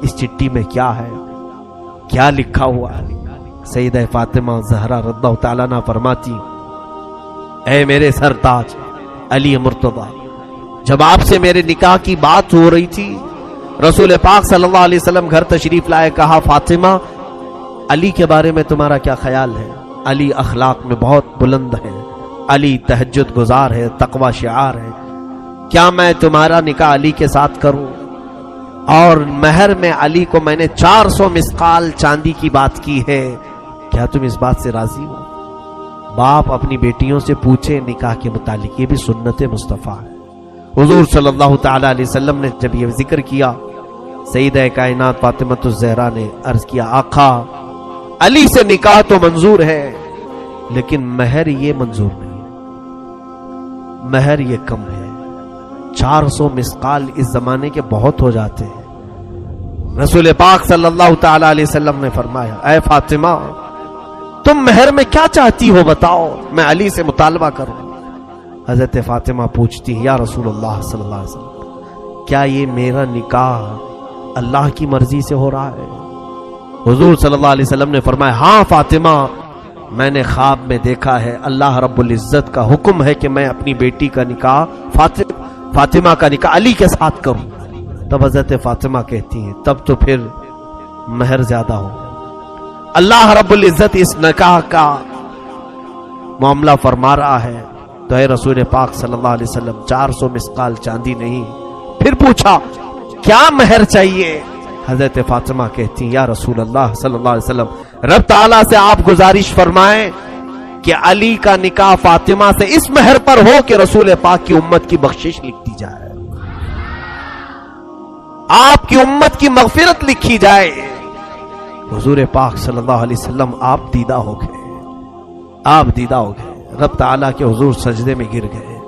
اس چٹھی میں کیا ہے، کیا لکھا ہوا ہے؟ سیدہ فاطمہ زہرا رضی اللہ تعالیٰ عنہا فرماتی، اے میرے سرتاج علی مرتضیٰ، جب آپ سے میرے نکاح کی بات ہو رہی تھی، رسول پاک صلی اللہ علیہ وسلم گھر تشریف لائے، کہا فاطمہ علی کے بارے میں تمہارا کیا خیال ہے؟ علی اخلاق میں بہت بلند ہے، علی تہجد گزار ہے، تقوی شعار ہے، کیا میں تمہارا نکاح علی کے ساتھ کروں؟ اور مہر میں علی کو میں نے 400 مسقال چاندی کی بات کی ہے، کیا تم اس بات سے راضی ہو؟ باپ اپنی بیٹیوں سے پوچھے نکاح کے متعلق، یہ بھی سنت مصطفیٰ ہے۔ حضور صلی اللہ تعالی علیہ وسلم نے جب یہ ذکر کیا، سیدہ کائنات فاطمہ الزہرا نے عرض کیا، آقا علی سے نکاح تو منظور ہے لیکن مہر یہ منظور نہیں، مہر یہ کم ہے، 400 مسقال اس زمانے کے بہت ہو جاتے ہیں۔ رسول پاک صلی اللہ تعالی علیہ وسلم نے فرمایا، اے فاطمہ تم مہر میں کیا چاہتی ہو بتاؤ، میں علی سے مطالبہ کروں۔ حضرت فاطمہ پوچھتی، یا رسول اللہ صلی اللہ علیہ وسلم، کیا یہ میرا نکاح اللہ کی مرضی سے ہو رہا ہے؟ حضور صلی اللہ علیہ وسلم نے فرمایا، ہاں فاطمہ، میں نے خواب میں دیکھا ہے اللہ رب العزت کا حکم ہے کہ میں اپنی بیٹی کا نکاح فاطمہ کا نکاح علی کے ساتھ کروں۔ تب حضرت فاطمہ کہتی ہیں، تب تو پھر مہر زیادہ ہو، اللہ رب العزت اس نکاح کا معاملہ فرما رہا ہے، تو اے رسول پاک صلی اللہ علیہ وسلم 400 مسقال چاندی نہیں۔ پھر پوچھا کیا مہر چاہیے؟ حضرت فاطمہ کہتی، یا رسول اللہ صلی اللہ علیہ وسلم، رب تعالیٰ سے آپ گزارش فرمائیں کہ علی کا نکاح فاطمہ سے اس مہر پر ہو کہ رسول پاک کی امت کی بخشش لکھ دی جائے، آپ کی امت کی مغفرت لکھی جائے۔ حضور پاک صلی اللہ علیہ وسلم آپ دیدہ ہو گئے، رب تعالیٰ کے حضور سجدے میں گر گئے،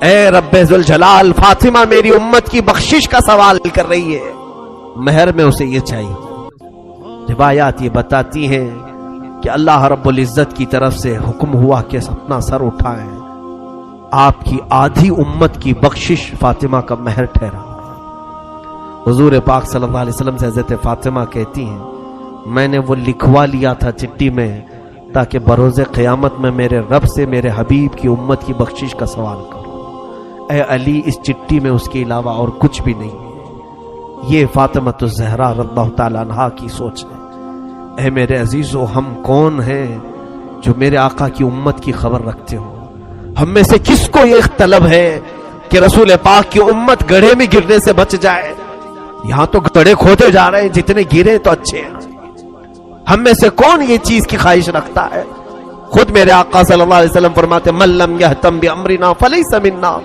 اے رب ذوالجلال، فاطمہ میری امت کی بخشش کا سوال کر رہی ہے، مہر میں اسے یہ چاہیے۔ روایات یہ بتاتی ہیں کہ اللہ رب العزت کی طرف سے حکم ہوا کہ اپنا سر اٹھائیں، آپ کی آدھی امت کی بخشش فاطمہ کا مہر ٹھہرا۔ حضور پاک صلی اللہ علیہ وسلم سے حضرت فاطمہ کہتی ہیں، میں نے وہ لکھوا لیا تھا چٹھی میں تاکہ بروز قیامت میں میرے رب سے میرے حبیب کی امت کی بخشش کا سوال کروں۔ اے علی، اس چٹھی میں اس کے علاوہ اور کچھ بھی نہیں ہے۔ یہ فاطمہ الزہرا رضی اللہ تعالیٰ عنہا کی سوچ ہے۔ اے میرے عزیزو، ہم کون ہیں جو میرے آقا کی امت کی خبر رکھتے ہو؟ ہم میں سے کس کو یہ طلب ہے کہ رسول پاک کی امت گڑھے میں گرنے سے بچ جائے؟ یہاں تو گڑھے کھودے جا رہے ہیں، جتنے گرے تو اچھے ہیں۔ ہم میں سے کون یہ چیز کی خواہش رکھتا ہے؟ خود میرے آقا صلی اللہ علیہ وسلم فرماتے، من لم یہتم بامرنا فلیس منا،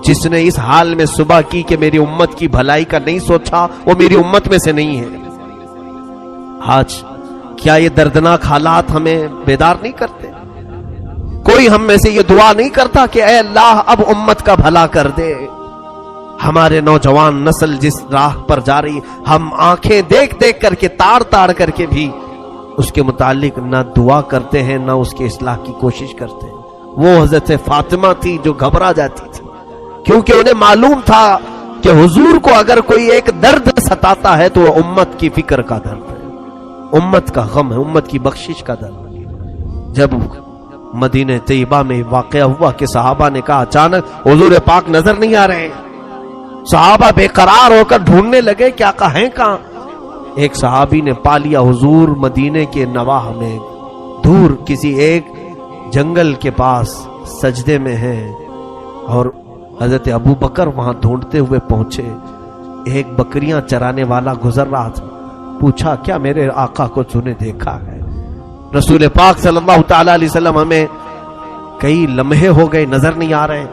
جس نے اس حال میں صبح کی کہ میری امت کی بھلائی کا نہیں سوچا، وہ میری امت میں سے نہیں ہے۔ آج کیا یہ دردناک حالات ہمیں بیدار نہیں کرتے؟ کوئی ہم میں سے یہ دعا نہیں کرتا کہ اے اللہ اب امت کا بھلا کر دے؟ ہمارے نوجوان نسل جس راہ پر جا رہی، ہم آنکھیں دیکھ دیکھ کر کے تاڑ کر کے بھی اس کے متعلق نہ دعا کرتے ہیں نہ اس کے اصلاح کی کوشش کرتے ہیں۔ وہ حضرت فاطمہ تھی جو گھبرا جاتی تھی، کیونکہ انہیں معلوم تھا کہ حضور کو اگر کوئی ایک درد ستاتا ہے تو وہ امت کی فکر کا درد ہے، امت کا غم ہے، امت کی بخشش کا درد ہے۔ جب مدینہ طیبہ میں واقعہ ہوا کہ صحابہ نے کہا اچانک حضور پاک نظر نہیں آ رہے، صحابہ بے قرار ہو کر ڈھونڈنے لگے کہ آقا ہیں کہاں؟ ایک صحابی نے پا لیا حضور مدینے کے نواح میں دور کسی ایک جنگل کے پاس سجدے میں ہیں، اور حضرت ابو بکر وہاں ڈھونڈتے ہوئے پہنچے۔ ایک بکریاں چرانے والا گزر رہا تھا، پوچھا کیا میرے آقا کو تو نے دیکھا ہے؟ رسول پاک صلی اللہ تعالی علیہ وسلم ہمیں کئی لمحے ہو گئے نظر نہیں آ رہے۔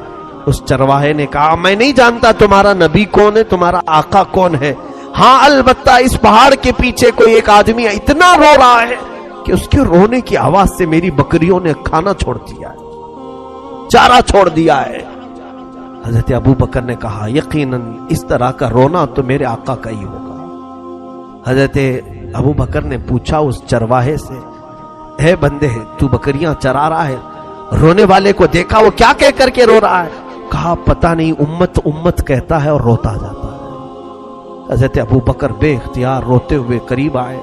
اس چرواہے نے کہا میں نہیں جانتا تمہارا نبی کون ہے، تمہارا آقا کون ہے، ہاں البتہ اس پہاڑ کے پیچھے کوئی ایک آدمی اتنا رو رہا ہے کہ اس کے رونے کی آواز سے میری بکریوں نے کھانا چھوڑ دیا ہے، چارہ چھوڑ دیا ہے۔ حضرت ابو بکر نے کہا یقیناً اس طرح کا رونا تو میرے آقا کا ہی ہوگا۔ حضرت ابو بکر نے پوچھا اس چرواہے سے، اے بندے تو بکریاں چرا رہا ہے، رونے والے کو دیکھا وہ کیا کہہ کر کے رو رہا ہے؟ کہا پتہ نہیں، امت امت کہتا ہے اور روتا جاتا ہے۔ حضرت ابو بکر بے اختیار روتے ہوئے قریب آئے.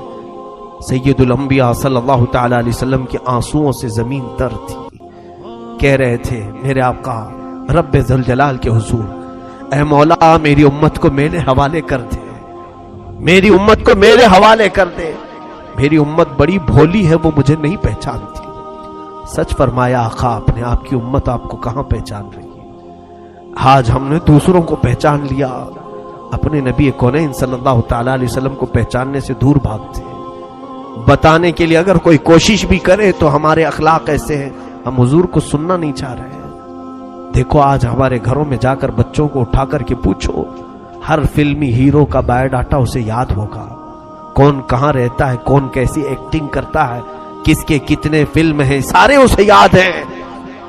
سید الانبیاء صلی اللہ تعالی علیہ وسلم کے آنسوؤں سے زمین تر تھی. کہہ رہے تھے میرے آقا رب ذوالجلال کے حضور، اے مولا میری امت کو میرے حوالے کر دے، میری امت کو میرے حوالے کر دے، میری امت بڑی بھولی ہے، وہ مجھے نہیں پہچانتی. سچ فرمایا آقا آپ نے، آپ کی امت آپ کو کہاں پہچان رہی ہے؟ آج ہم نے دوسروں کو پہچان لیا، اپنے نبی کونین صلی اللہ تعالی علیہ وسلم کو پہچاننے سے دور بھاگتے ہیں. بتانے کے لیے اگر کوئی کوشش بھی کرے تو ہمارے اخلاق ایسے ہیں، ہم حضور کو سننا نہیں چاہ رہے ہیں. دیکھو آج ہمارے گھروں میں جا کر بچوں کو اٹھا کر کے پوچھو، ہر فلمی ہیرو کا بایو ڈاٹا اسے یاد ہوگا، کون کہاں رہتا ہے، کون کیسی ایکٹنگ کرتا ہے، کس کے کتنے فلم ہیں، سارے اسے یاد ہیں.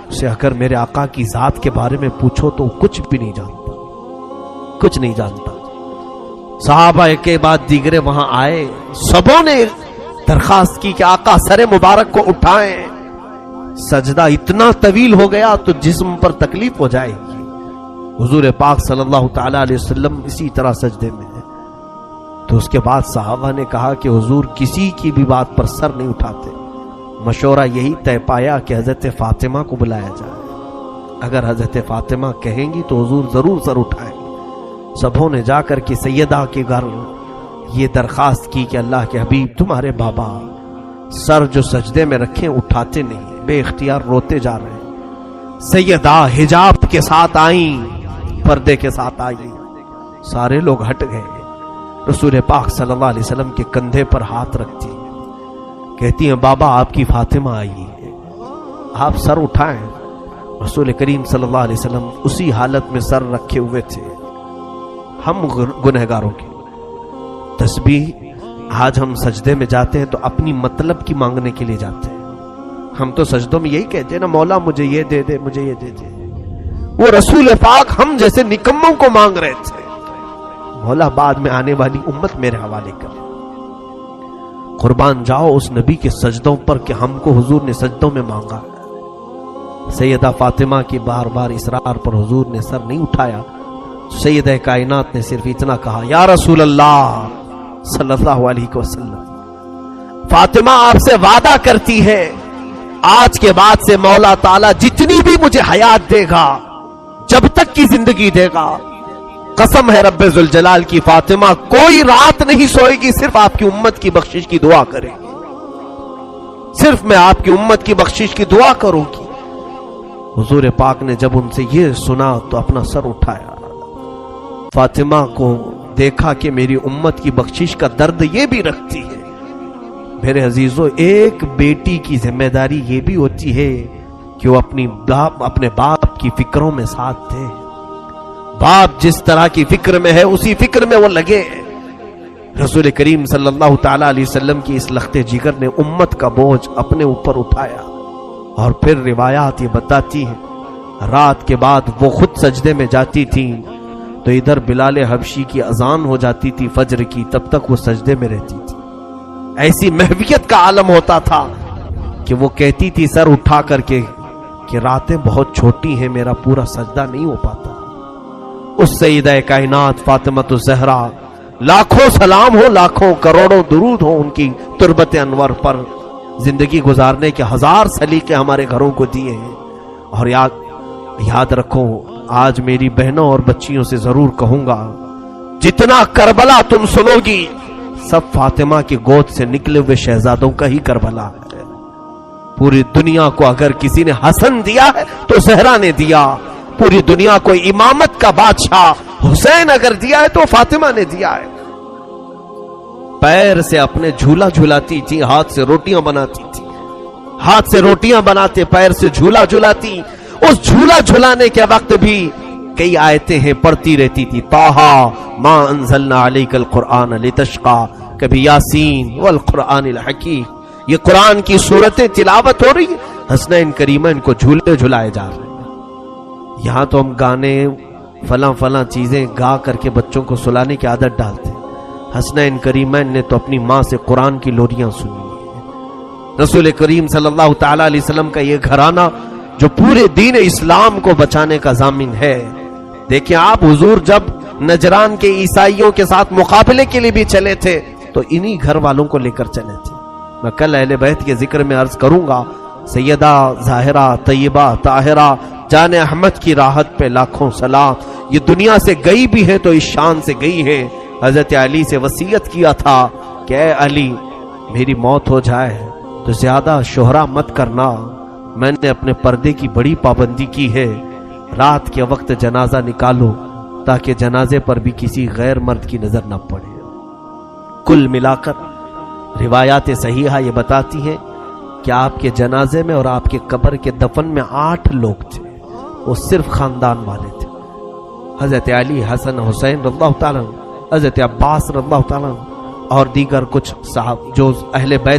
اسے اگر میرے آقا کی ذات کے بارے میں پوچھو تو کچھ بھی نہیں جانتا، کچھ نہیں جانتا. صحابہ کے بعد دیگرے وہاں آئے، سبوں نے درخواست کی کہ آقا سر مبارک کو اٹھائیں، سجدہ اتنا طویل ہو گیا تو جسم پر تکلیف ہو جائے گی. حضور پاک صلی اللہ تعالی علیہ وسلم اسی طرح سجدے میں ہیں. تو اس کے بعد صحابہ نے کہا کہ حضور کسی کی بھی بات پر سر نہیں اٹھاتے. مشورہ یہی طے پایا کہ حضرت فاطمہ کو بلایا جائے، اگر حضرت فاطمہ کہیں گی تو حضور ضرور سر اٹھائیں. سبوں نے جا کر کے سیدہ کے گھر یہ درخواست کی کہ اللہ کے حبیب تمہارے بابا سر جو سجدے میں رکھیں اٹھاتے نہیں، بے اختیار روتے جا رہے ہیں. سیدہ حجاب کے ساتھ آئیں، پردے کے ساتھ آئیں. سارے لوگ ہٹ گئے. رسول پاک صلی اللہ علیہ وسلم کے کندھے پر ہاتھ رکھتی ہیں، کہتی ہیں بابا آپ کی فاطمہ آئی ہے، آپ سر اٹھائیں. رسول کریم صلی اللہ علیہ وسلم اسی حالت میں سر رکھے ہوئے تھے. ہم گنہگاروں کی تسبیح آج ہم سجدے میں جاتے ہیں تو اپنی مطلب کی مانگنے کے لیے جاتے ہیں. ہم تو سجدوں میں یہی کہتے ہیں نا، مولا مجھے یہ دے دے، مجھے یہ دے دے. وہ رسول پاک ہم جیسے نکموں کو مانگ رہے تھے، مولا بعد میں آنے والی امت میرے حوالے کر. قربان جاؤ اس نبی کے سجدوں پر کہ ہم کو حضور نے سجدوں میں مانگا. سیدہ فاطمہ کی بار بار اصرار پر حضور نے سر نہیں اٹھایا. سیدہ کائنات نے صرف اتنا کہا یا رسول اللہ صلی اللہ علیہ وسلم، فاطمہ آپ سے وعدہ کرتی ہے آج کے بعد سے مولا تعالیٰ جتنی بھی مجھے حیات دے گا، جب تک کی زندگی دے گا، قسم ہے رب ذوالجلال کی فاطمہ کوئی رات نہیں سوئے گی، صرف آپ کی امت کی بخشش کی دعا کرے گی، صرف میں آپ کی امت کی بخشش کی دعا کروں گی. حضور پاک نے جب ان سے یہ سنا تو اپنا سر اٹھایا. فاطمہ کو دیکھا کہ میری امت کی بخشش کا درد یہ بھی رکھتی ہے. میرے عزیزو ایک بیٹی کی ذمہ داری یہ بھی ہوتی ہے کہ وہ اپنے باپ کی فکروں میں ساتھ دے. باپ جس طرح کی فکر میں ہے اسی فکر میں وہ لگے. رسول کریم صلی اللہ تعالی علیہ وسلم کی اس لخت جگر نے امت کا بوجھ اپنے اوپر اٹھایا. اور پھر روایات یہ بتاتی ہیں رات کے بعد وہ خود سجدے میں جاتی تھیں تو ادھر بلال حبشی کی اذان ہو جاتی تھی فجر کی، تب تک وہ سجدے میں رہتی تھی. ایسی محویت کا عالم ہوتا تھا کہ وہ کہتی تھی سر اٹھا کر کے کہ راتیں بہت چھوٹی ہیں، میرا پورا سجدہ نہیں ہو پاتا. اس سیدہ کائنات فاطمہ الزہرا لاکھوں سلام ہو، لاکھوں کروڑوں درود ہو ان کی تربت انور پر. زندگی گزارنے کے ہزار سلیقے ہمارے گھروں کو دیے ہیں. اور یاد رکھو آج میری بہنوں اور بچیوں سے ضرور کہوں گا، جتنا کربلا تم سنو گی سب فاطمہ کی گود سے نکلے ہوئے شہزادوں کا ہی کربلا ہے. پوری دنیا کو اگر کسی نے حسن دیا ہے تو زہرا نے دیا. پوری دنیا کو امامت کا بادشاہ حسین اگر دیا ہے تو فاطمہ نے دیا ہے. پیر سے اپنے جھولا جھولاتی تھی، ہاتھ سے روٹیاں بناتی تھی، ہاتھ سے روٹیاں بناتے پیر سے جھولا جھولاتی. اس جھولا جھولانے کے وقت بھی کئی آیتیں ہیں پڑھتی رہتی تھی. طٰہٰ ما انزلنا علیک القرآن لتشقی، کبھی یاسین والقرآن الحکیم. یہ قرآن کی صورتیں تلاوت ہو رہی ہیں، حسنین کریمین کو جھولے جھلائے جا رہے ہیں. یہاں تو ہم گانے فلاں چیزیں گا کر کے بچوں کو سلانے کی عادت ڈالتے ہیں. حسنین کریمین نے تو اپنی ماں سے قرآن کی لوریاں سنی ہیں. رسول کریم صلی اللہ تعالی علیہ وسلم کا یہ گھرانہ جو پورے دین اسلام کو بچانے کا ضامن ہے. دیکھیں آپ حضور جب نجران کے عیسائیوں کے ساتھ مقابلے کے لیے بھی چلے تھے تو انہی گھر والوں کو لے کر چلے تھے. میں کل اہل بیت کے ذکر میں عرض کروں گا. سیدہ ظاہرہ طیبہ طاہرہ جان احمد کی راحت پہ لاکھوں سلام. یہ دنیا سے گئی بھی ہے تو اس شان سے گئی ہے. حضرت علی سے وصیت کیا تھا کہ اے علی میری موت ہو جائے تو زیادہ شہرا مت کرنا. میں نے اپنے پردے کی بڑی پابندی کی ہے. رات کے وقت جنازہ نکالو تاکہ جنازے پر بھی کسی غیر مرد کی نظر نہ پڑے. کل ملا کر روایات صحیحہ یہ بتاتی ہیں کہ آپ کے جنازے میں اور آپ کے قبر کے دفن میں 8 لوگ تھے. وہ صرف خاندان والے تھے. حضرت علی، حسن حسین رضی اللہ تعالیٰ، حضرت عباس رضی اللہ تعالیٰ اور دیگر کچھ صاحب جو اہل بیت